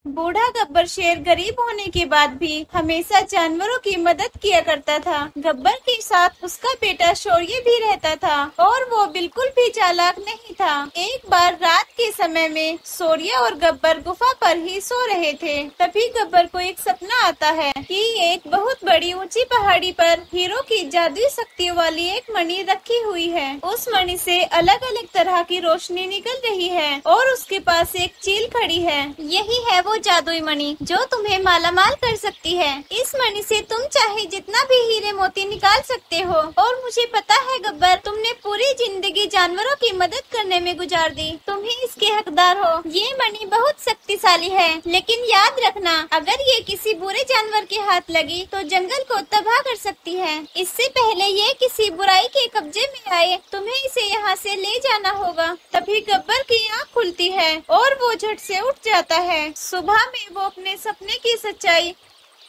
बूढ़ा गब्बर शेर गरीब होने के बाद भी हमेशा जानवरों की मदद किया करता था। गब्बर के साथ उसका बेटा शौर्य भी रहता था और वो बिल्कुल भी चालाक नहीं था। एक बार रात के समय में शौर्य और गब्बर गुफा पर ही सो रहे थे। तभी गब्बर को एक सपना आता है कि एक बहुत बड़ी ऊंची पहाड़ी पर हीरो की जादुई शक्तियों वाली एक मणि रखी हुई है। उस मणि से अलग अलग तरह की रोशनी निकल रही है और उसके पास एक चील खड़ी है। यही है वो जादुई मणि जो तुम्हें मालामाल कर सकती है। इस मणि से तुम चाहे जितना भी हीरे मोती निकाल सकते हो। और मुझे पता है गब्बर, तुमने पूरी जिंदगी जानवरों की मदद करने में गुजार दी, तुम ही इसके हकदार हो। ये मणि बहुत शक्तिशाली है, लेकिन याद रखना अगर ये किसी बुरे जानवर के हाथ लगी तो जंगल को तबाह कर सकती है। इससे पहले ये किसी बुराई के कब्जे में आए तुम्हें इसे यहाँ से ले जाना होगा। तभी गब्बर की आँख खुलती है और वो झट से उठ जाता है। सुबह में वो अपने सपने की सच्चाई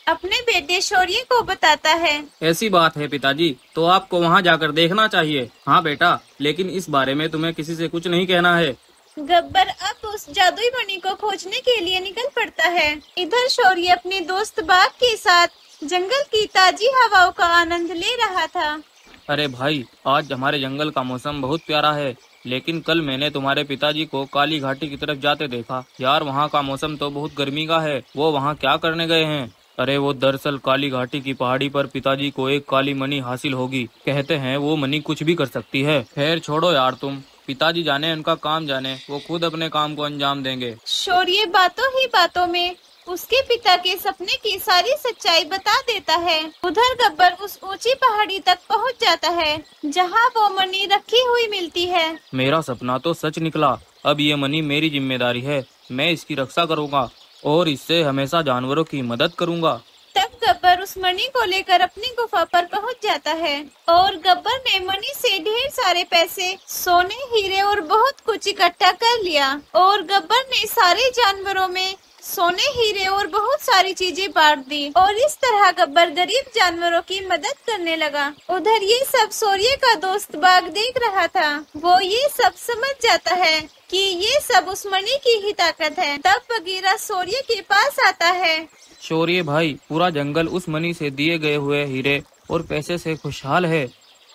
अपने बेटे शौर्य को बताता है। ऐसी बात है पिताजी, तो आपको वहाँ जाकर देखना चाहिए। हाँ बेटा, लेकिन इस बारे में तुम्हें किसी से कुछ नहीं कहना है। गब्बर अब उस जादुई मणि को खोजने के लिए निकल पड़ता है। इधर शौर्य अपने दोस्त बाघ के साथ जंगल की ताजी हवाओं का आनंद ले रहा था। अरे भाई, आज हमारे जंगल का मौसम बहुत प्यारा है, लेकिन कल मैंने तुम्हारे पिताजी को काली घाटी की तरफ जाते देखा। यार, वहाँ का मौसम तो बहुत गर्मी का है। वो वहाँ क्या करने गए हैं? अरे वो दरअसल काली घाटी की पहाड़ी पर पिताजी को एक काली मणि हासिल होगी। कहते हैं वो मणि कुछ भी कर सकती है। खैर छोड़ो यार, तुम पिताजी जाने, उनका काम जाने, वो खुद अपने काम को अंजाम देंगे। शौर्य बातों ही बातों में उसके पिता के सपने की सारी सच्चाई बता देता है। उधर गब्बर उस ऊंची पहाड़ी तक पहुंच जाता है जहां वो मणि रखी हुई मिलती है। मेरा सपना तो सच निकला। अब ये मणि मेरी जिम्मेदारी है। मैं इसकी रक्षा करूंगा और इससे हमेशा जानवरों की मदद करूंगा। तब गब्बर उस मणि को लेकर अपनी गुफा पर पहुंच जाता है और गब्बर ने मणि से ढेर सारे पैसे, सोने, हीरे और बहुत कुछ इकट्ठा कर लिया। और गब्बर ने सारे जानवरों में सोने, हीरे और बहुत सारी चीजें बांट दी और इस तरह गब्बर गरीब जानवरों की मदद करने लगा। उधर ये सब शौर्य का दोस्त बाघ देख रहा था। वो ये सब समझ जाता है कि ये सब उस मणि की ही ताकत है। तब बगीरा शौर्य के पास आता है। शौर्य भाई, पूरा जंगल उस मणि से दिए गए हुए हीरे और पैसे से खुशहाल है,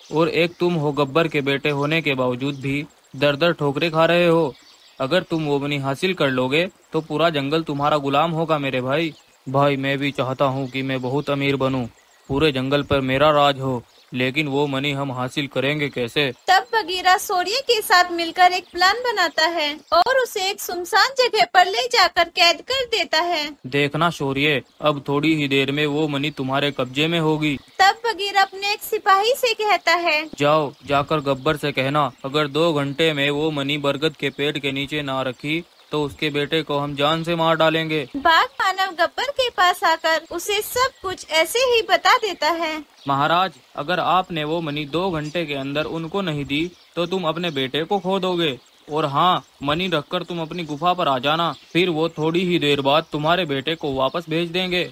और एक तुम हो गब्बर के बेटे होने के बावजूद भी दर दर ठोकरे खा रहे हो। अगर तुम वो मणि हासिल कर लोगे तो पूरा जंगल तुम्हारा गुलाम होगा मेरे भाई। भाई, मैं भी चाहता हूँ कि मैं बहुत अमीर बनूं, पूरे जंगल पर मेरा राज हो, लेकिन वो मणि हम हासिल करेंगे कैसे? तब बगीरा शौर्य के साथ मिलकर एक प्लान बनाता है और उसे एक सुनसान जगह पर ले जाकर कैद कर देता है। देखना शौर्य, अब थोड़ी ही देर में वो मणि तुम्हारे कब्जे में होगी। तब बगीरा अपने एक सिपाही से कहता है, जाओ, जाकर गब्बर से कहना अगर 2 घंटे में वो मणि बरगद के पेड़ के नीचे ना रखी तो उसके बेटे को हम जान से मार डालेंगे। बाघ मानव गब्बर के पास आकर उसे सब कुछ ऐसे ही बता देता है। महाराज, अगर आपने वो मणि 2 घंटे के अंदर उनको नहीं दी तो तुम अपने बेटे को खो दोगे। और हाँ, मणि रखकर तुम अपनी गुफा पर आ जाना, फिर वो थोड़ी ही देर बाद तुम्हारे बेटे को वापस भेज देंगे।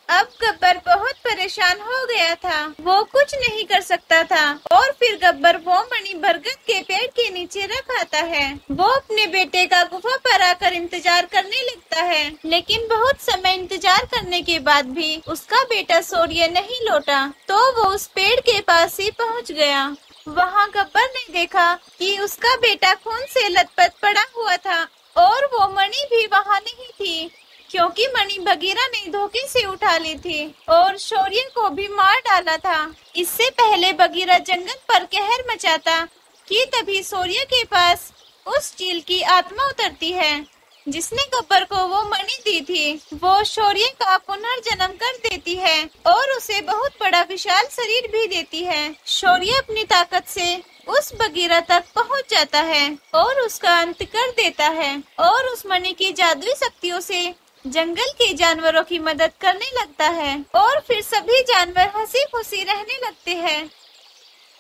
अब गब्बर बहुत परेशान हो गया था। वो कुछ नहीं कर सकता था और फिर गब्बर वो मणि बरगद के पेड़ के नीचे रख आता है। वो अपने बेटे का गुफा पर आकर इंतजार करने लगता है, लेकिन बहुत समय इंतजार करने के बाद भी उसका बेटा शौर्य नहीं लौटा। तो वो उस पेड़ के पास ही पहुँच गया। वहाँ गब्बर ने देखा कि उसका बेटा खून से लथपथ पड़ा हुआ था और वो मणि भी वहाँ नहीं थी, क्योंकि मणि बगीरा ने धोखे से उठा ली थी और शौर्य को भी मार डाला था। इससे पहले बगीरा जंगल पर कहर मचाता कि तभी शौर्य के पास उस चील की आत्मा उतरती है जिसने गब्बर को वो मणि दी थी। वो शौर्य का पुनर्जन्म कर देती है और उसे बहुत बड़ा विशाल शरीर भी देती है। शौर्य अपनी ताकत से उस बगीरा तक पहुंच जाता है और उसका अंत कर देता है और उस मणि की जादुई शक्तियों से जंगल के जानवरों की मदद करने लगता है और फिर सभी जानवर हंसी खुशी रहने लगते हैं।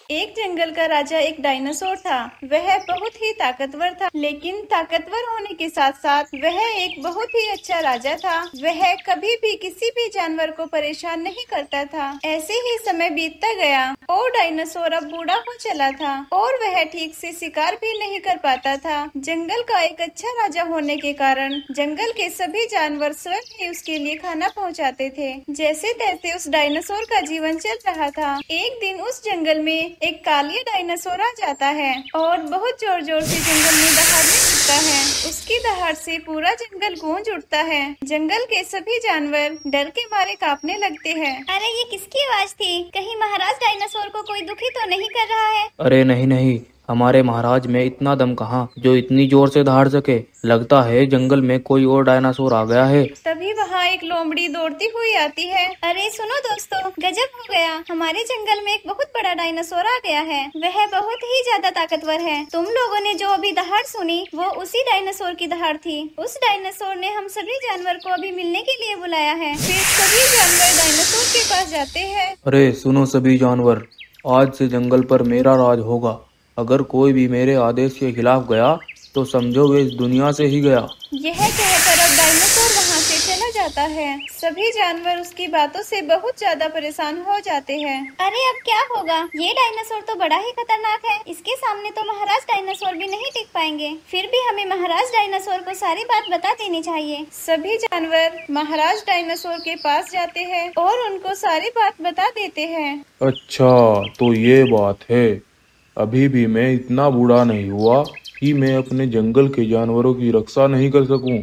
एक जंगल का राजा एक डायनासोर था। वह बहुत ही ताकतवर था, लेकिन ताकतवर होने के साथ साथ वह एक बहुत ही अच्छा राजा था। वह कभी भी किसी भी जानवर को परेशान नहीं करता था। ऐसे ही समय बीतता गया और डायनासोर अब बूढ़ा हो चला था और वह ठीक से शिकार भी नहीं कर पाता था। जंगल का एक अच्छा राजा होने के कारण जंगल के सभी जानवर स्वयं ही उसके लिए खाना पहुंचाते थे। जैसे तैसे उस डायनासोर का जीवन चल रहा था। एक दिन उस जंगल में एक कालिया डायनासोर आ जाता है और बहुत जोर जोर से जंगल में दहाड़ने लगता है। उसकी दहाड़ से पूरा जंगल गूंज उठता है। जंगल के सभी जानवर डर के मारे कांपने लगते हैं। अरे ये किसकी आवाज थी? कहीं महाराज डायनासोर को कोई दुखी तो नहीं कर रहा है? अरे नहीं नहीं, हमारे महाराज में इतना दम कहाँ जो इतनी जोर से दहाड़ सके। लगता है जंगल में कोई और डायनासोर आ गया है। तभी वहाँ एक लोमड़ी दौड़ती हुई आती है। अरे सुनो दोस्तों, गजब हो गया, हमारे जंगल में एक बहुत बड़ा डायनासोर आ गया है। वह बहुत ही ज्यादा ताकतवर है। तुम लोगों ने जो अभी दहाड़ सुनी वो उसी डायनासोर की दहाड़ थी। उस डायनासोर ने हम सभी जानवर को अभी मिलने के लिए बुलाया है। फिर सभी जानवर डायनासोर के पास जाते हैं। अरे सुनो सभी जानवर, आज से जंगल पर मेरा राज होगा। अगर कोई भी मेरे आदेश के खिलाफ गया तो समझो वे इस दुनिया से ही गया। यह कहकर अब डायनासोर वहाँ से चला जाता है। सभी जानवर उसकी बातों से बहुत ज्यादा परेशान हो जाते हैं। अरे अब क्या होगा? ये डायनासोर तो बड़ा ही खतरनाक है। इसके सामने तो महाराज डायनासोर भी नहीं टिक पाएंगे। फिर भी हमें महाराज डायनासोर को सारी बात बता देनी चाहिए। सभी जानवर महाराज डायनासोर के पास जाते हैं और उनको सारी बात बता देते हैं। अच्छा, तो ये बात है। अभी भी मैं इतना बूढ़ा नहीं हुआ कि मैं अपने जंगल के जानवरों की रक्षा नहीं कर सकूं।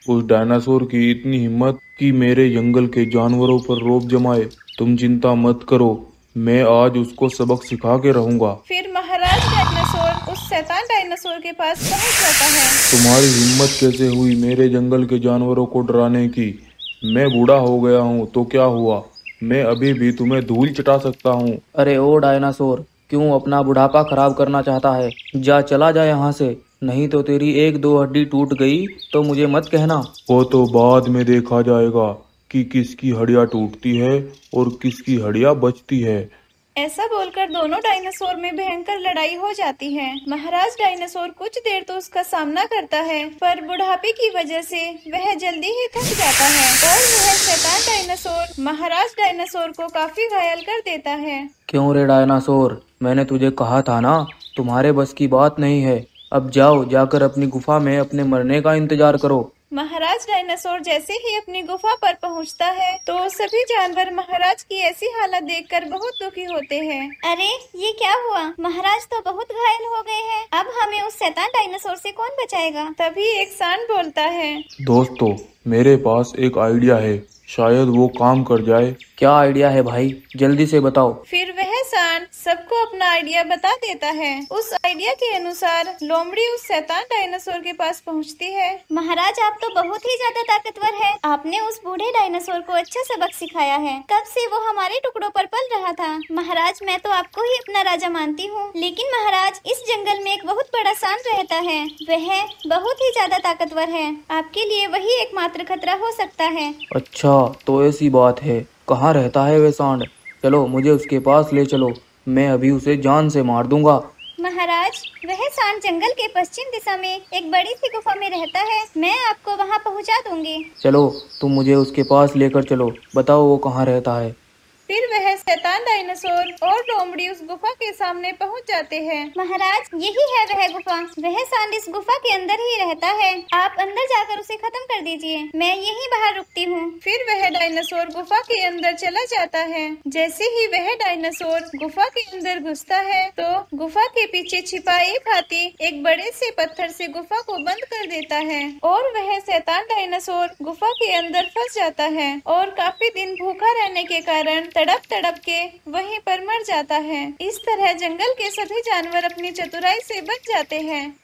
उस डायनासोर की इतनी हिम्मत कि मेरे जंगल के जानवरों पर रौब जमाए। तुम चिंता मत करो, मैं आज उसको सबक सिखा के रहूंगा। फिर महाराज डायनासोर उस शैतान डायनासोर के पास पहुंच जाता है। तुम्हारी हिम्मत कैसे हुई मेरे जंगल के जानवरों को डराने की? मैं बूढ़ा हो गया हूँ तो क्या हुआ, मैं अभी भी तुम्हें धूल चटा सकता हूँ। अरे ओ डायनासोर, क्यों अपना बुढ़ापा खराब करना चाहता है? जा चला जा यहाँ से, नहीं तो तेरी एक दो हड्डी टूट गई तो मुझे मत कहना। वो तो बाद में देखा जाएगा कि किसकी हड्डियाँ टूटती है और किसकी हड्डियाँ बचती है। ऐसा बोलकर दोनों डायनासोर में भयंकर लड़ाई हो जाती है। महाराज डायनासोर कुछ देर तो उसका सामना करता है, पर बुढ़ापे की वजह से वह जल्दी ही थक जाता है और वह शैतान डायनासोर महाराज डायनासोर को काफी घायल कर देता है। क्यों रे डायनासोर, मैंने तुझे कहा था ना, तुम्हारे बस की बात नहीं है। अब जाओ, जाकर अपनी गुफा में अपने मरने का इंतजार करो। महाराज डायनासोर जैसे ही अपनी गुफा पर पहुंचता है तो सभी जानवर महाराज की ऐसी हालत देखकर बहुत दुखी होते हैं। अरे ये क्या हुआ? महाराज तो बहुत घायल हो गए हैं। अब हमें उस शैतान डायनासोर से कौन बचाएगा? तभी एक सांड बोलता है। दोस्तों, मेरे पास एक आइडिया है, शायद वो काम कर जाए। क्या आइडिया है भाई, जल्दी से बताओ। फिर वह सांड सबको अपना आइडिया बता देता है। उस आइडिया के अनुसार लोमड़ी उस शैतान डायनासोर के पास पहुंचती है। महाराज आप तो बहुत ही ज्यादा ताकतवर है। आपने उस बूढ़े डायनासोर को अच्छा सबक सिखाया है। कब से वो हमारे टुकड़ों पर पल रहा था। महाराज मैं तो आपको ही अपना राजा मानती हूँ, लेकिन महाराज इस जंगल में एक बहुत बड़ा सांड रहता है। वह बहुत ही ज्यादा ताकतवर है। आपके लिए वही एकमात्र खतरा हो सकता है। अच्छा तो ऐसी बात है, कहाँ रहता है वे सांड? चलो मुझे उसके पास ले चलो, मैं अभी उसे जान से मार दूंगा। महाराज वह सांड जंगल के पश्चिम दिशा में एक बड़ी सी गुफा में रहता है। मैं आपको वहां पहुंचा दूंगी। चलो तुम मुझे उसके पास लेकर चलो, बताओ वो कहाँ रहता है। फिर वह शैतान डायनासोर और लोमड़ी उस गुफा के सामने पहुंच जाते हैं। महाराज यही है वह गुफा। वह सांड इस गुफा के अंदर ही रहता है। आप अंदर जाकर उसे खत्म कर दीजिए, मैं यहीं बाहर रुकती हूँ। फिर वह डायनासोर गुफा के अंदर चला जाता है। जैसे ही वह डायनासोर गुफा के अंदर घुसता है तो गुफा के पीछे छिपा एक हाथी एक बड़े से पत्थर से गुफा को बंद कर देता है और वह शैतान डायनासोर गुफा के अंदर फंस जाता है और काफी दिन भूखा रहने के कारण तड़प तड़प के वहीं पर मर जाता है। इस तरह जंगल के सभी जानवर अपनी चतुराई से बच जाते हैं।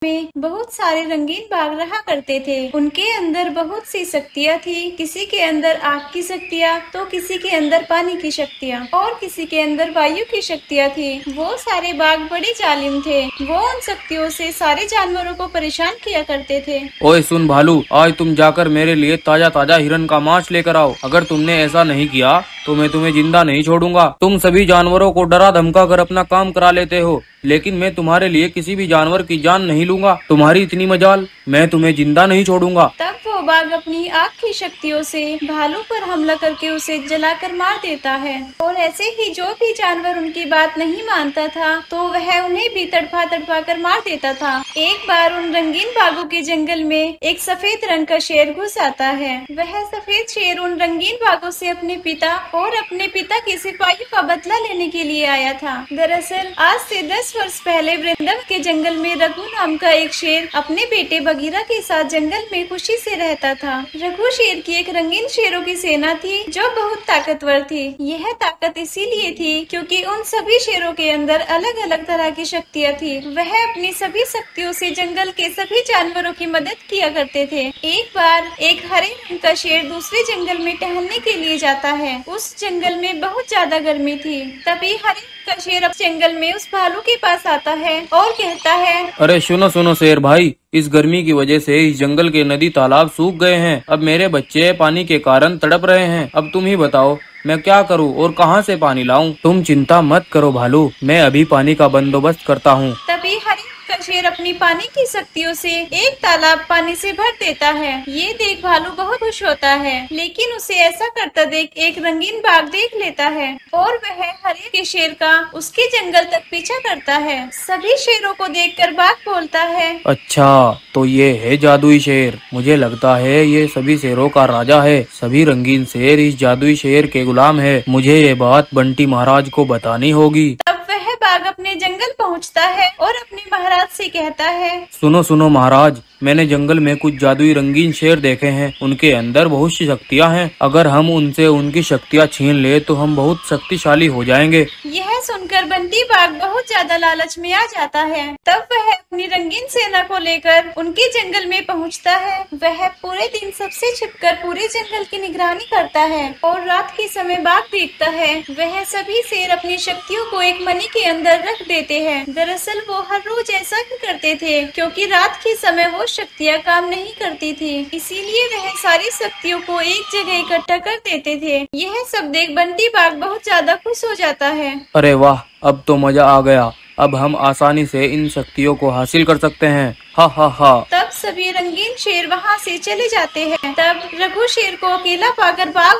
में बहुत सारे रंगीन बाग रहा करते थे। उनके अंदर बहुत सी शक्तियाँ थी। किसी के अंदर आग की शक्तियाँ, तो किसी के अंदर पानी की शक्तियाँ और किसी के अंदर वायु की शक्तियाँ थी। वो सारे बाग बड़े जालिम थे। वो उन शक्तियों से सारे जानवरों को परेशान किया करते थे। ओए सुन भालू, आज तुम जाकर मेरे लिए ताजा ताजा हिरन का मांस लेकर आओ। अगर तुमने ऐसा नहीं किया तो मैं तुम्हें जिंदा नहीं छोड़ूंगा। तुम सभी जानवरों को डरा धमका कर अपना काम करा लेते हो, लेकिन मैं तुम्हारे लिए किसी भी जानवर की जान नहीं लूंगा। तुम्हारी इतनी मजाल, मैं तुम्हें जिंदा नहीं छोड़ूंगा। तब वो बाघ अपनी आग की शक्तियों से भालू पर हमला करके उसे जलाकर मार देता है। और ऐसे ही जो भी जानवर उनकी बात नहीं मानता था तो वह उन्हें भी तड़पा तड़पा कर मार देता था। एक बार उन रंगीन बाघों के जंगल में एक सफेद रंग का शेर घुस आता है। वह सफेद शेर उन रंगीन बाघों से अपने पिता और अपने पिता के सिपाहियों का बदला लेने के लिए आया था। दरअसल आज से 10 वर्ष पहले वृंदावन के जंगल में रघु नाम का एक शेर अपने बेटे बगीरा के साथ जंगल में खुशी से रहता था। रघु शेर की एक रंगीन शेरों की सेना थी जो बहुत ताकतवर थी। यह ताकत इसीलिए थी क्योंकि उन सभी शेरों के अंदर अलग अलग तरह की शक्तियाँ थी। वह अपनी सभी शक्तियों से जंगल के सभी जानवरों की मदद किया करते थे। एक बार एक हरे रंग का शेर दूसरे जंगल में टहलने के लिए जाता है। उस जंगल में बहुत ज्यादा गर्मी थी। तभी हरे रंग का शेर अब जंगल में उस भालू के पास आता है और कहता है, अरे सुनो सुनो शेर भाई, इस गर्मी की वजह से इस जंगल के नदी तालाब सूख गए हैं। अब मेरे बच्चे पानी के कारण तड़प रहे हैं। अब तुम ही बताओ मैं क्या करूं और कहां से पानी लाऊं? तुम चिंता मत करो भालू, मैं अभी पानी का बंदोबस्त करता हूं। तभी हरे का शेर अपनी पानी की शक्तियों से एक तालाब पानी से भर देता है। ये देख भालू बहुत खुश होता है, लेकिन उसे ऐसा करता देख एक रंगीन बाघ देख लेता है और वह हरे के शेर का उसके जंगल तक पीछा करता है। सभी शेरों को देखकर बाघ बोलता है, अच्छा तो ये है जादुई शेर। मुझे लगता है ये सभी शेरों का राजा है। सभी रंगीन शेर इस जादुई शेर के गुलाम है। मुझे ये बात बंटी महाराज को बतानी होगी। तब वह बाघ अपने जंगल पहुंचता है और अपने महाराज से कहता है, सुनो सुनो महाराज, मैंने जंगल में कुछ जादुई रंगीन शेर देखे हैं। उनके अंदर बहुत सी शक्तियाँ हैं। अगर हम उनसे उनकी शक्तियाँ छीन ले तो हम बहुत शक्तिशाली हो जाएंगे। यह सुनकर बंटी बाघ बहुत ज्यादा लालच में आ जाता है। तब वह अपनी रंगीन सेना को लेकर उनके जंगल में पहुंचता है। वह पूरे दिन सबसे छिपकर पूरे जंगल की निगरानी करता है और रात के समय बाघ देखता है वह सभी शेर अपनी शक्तियों को एक मनी के अंदर रख देते हैं। दरअसल वो हर रोज ऐसा ही करते थे क्योंकि रात के समय वो शक्तियाँ काम नहीं करती थी, इसीलिए वह सारी शक्तियों को एक जगह इकट्ठा कर देते थे। यह सब देख बंटी बाघ बहुत ज्यादा खुश हो जाता है। अरे वाह, अब तो मजा आ गया। अब हम आसानी से इन शक्तियों को हासिल कर सकते हैं। हा हा हा। तब सभी रंगीन शेर वहाँ से चले जाते हैं। तब रघु शेर को अकेला पाकर बाघ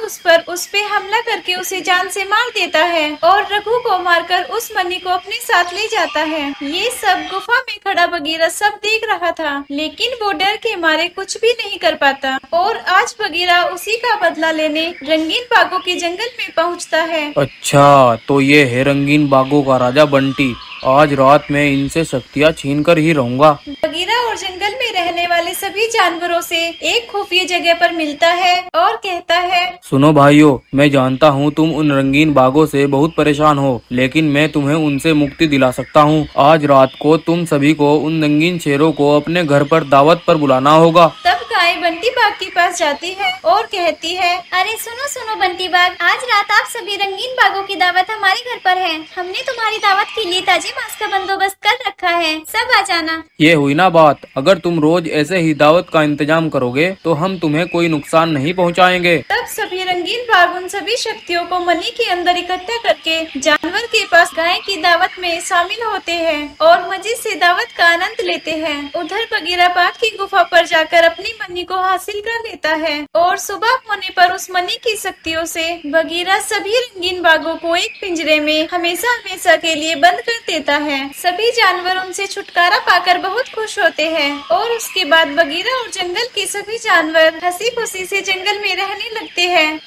उस पे हमला करके उसे जान से मार देता है और रघु को मारकर उस मनी को अपने साथ ले जाता है। ये सब गुफा में खड़ा बगीरा सब देख रहा था, लेकिन वो डर के मारे कुछ भी नहीं कर पाता। और आज बगीरा उसी का बदला लेने रंगीन बाघों के जंगल में पहुँचता है। अच्छा तो ये है रंगीन बाघों का राजा बंटी। आज रात में इनसे शक्तियाँ छीन कर ही रहूंगा। बगीरा और जंगल में रहने वाले सभी जानवरों से एक खुफिया जगह पर मिलता है और कहता है, सुनो भाइयों, मैं जानता हूँ तुम उन रंगीन बाघों से बहुत परेशान हो, लेकिन मैं तुम्हें उनसे मुक्ति दिला सकता हूँ। आज रात को तुम सभी को उन रंगीन शेरों को अपने घर पर दावत पर बुलाना होगा। तब गाय बंटी बाघ के पास जाती है और कहती है, अरे सुनो सुनो बंटी बाघ, आज रात आप सभी रंगीन बाघों की दावत हमारे घर पर है। हमने तुम्हारी दावत के लिए ताजे मांस का बंदोबस्त कर रखा है, सब आ जाना। ये हुई ना बात। अगर तुम रोज ऐसे ही दावत का इंतजाम करोगे तो हम तुम्हें कोई नुकसान नहीं पहुँचाएंगे। तब सभी रंगीन बाघ उन सभी शक्तियों को मनी के अंदर इकट्ठा करके जानवर के पास गाय की दावत में शामिल होते हैं और मजे से दावत का आनंद लेते हैं। उधर बगीरा बाघ की गुफा पर जाकर अपनी मनी को हासिल कर लेता है और सुबह होने पर उस मनी की शक्तियों से बगीरा सभी रंगीन बाघों को एक पिंजरे में हमेशा हमेशा के लिए बंद कर देता है। सभी जानवर उनसे छुटकारा पाकर बहुत खुश होते हैं और उसके बाद बगीरा और जंगल के सभी जानवर हंसी खुशी से जंगल में रहने लगते हैं।